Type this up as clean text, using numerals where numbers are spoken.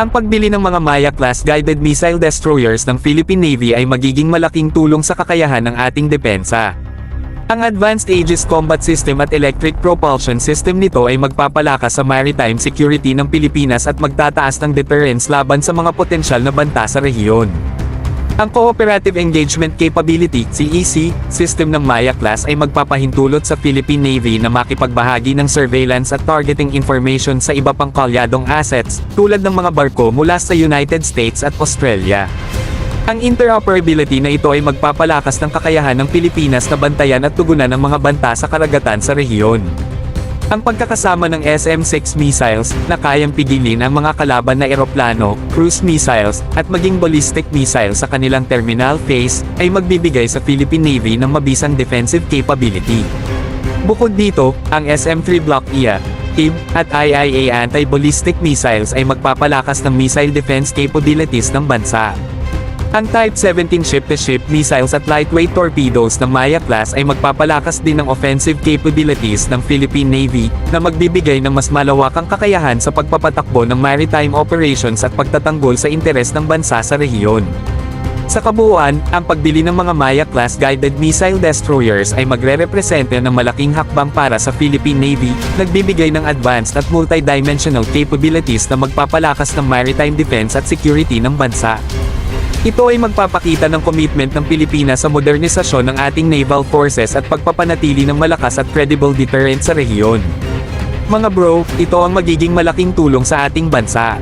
Ang pagbili ng mga Maya-class guided missile destroyers ng Philippine Navy ay magiging malaking tulong sa kakayahan ng ating depensa. Ang Advanced Aegis Combat System at Electric Propulsion System nito ay magpapalakas sa maritime security ng Pilipinas at magtataas ng deterrence laban sa mga potensyal na banta sa rehiyon. Ang Cooperative Engagement Capability (CEC) system ng Maya-class ay magpapahintulot sa Philippine Navy na makipagbahagi ng surveillance at targeting information sa iba pang kalyadong assets, tulad ng mga barko mula sa United States at Australia. Ang interoperability na ito ay magpapalakas ng kakayahan ng Pilipinas na bantayan at tugunan ng mga banta sa karagatan sa rehiyon. Ang pagkakasama ng SM-6 missiles, na kayang pigilin ang mga kalaban na eroplano, cruise missiles, at maging ballistic missiles sa kanilang terminal phase, ay magbibigay sa Philippine Navy ng mabisang defensive capability. Bukod dito, ang SM-3 Block IA, TIB, at IIA anti-ballistic missiles ay magpapalakas ng missile defense capabilities ng bansa. Ang Type 17 ship-to-ship missiles at lightweight torpedoes ng Maya-class ay magpapalakas din ng offensive capabilities ng Philippine Navy, na magbibigay ng mas malawakang kakayahan sa pagpapatakbo ng maritime operations at pagtatanggol sa interes ng bansa sa rehiyon. Sa kabuuan, ang pagbili ng mga Maya-class guided missile destroyers ay magre-representa ng malaking hakbang para sa Philippine Navy, nagbibigay ng advanced at multidimensional capabilities na magpapalakas ng maritime defense at security ng bansa. Ito ay magpapakita ng commitment ng Pilipinas sa modernisasyon ng ating naval forces at pagpapanatili ng malakas at credible deterrent sa rehiyon. Mga bro, ito ang magiging malaking tulong sa ating bansa.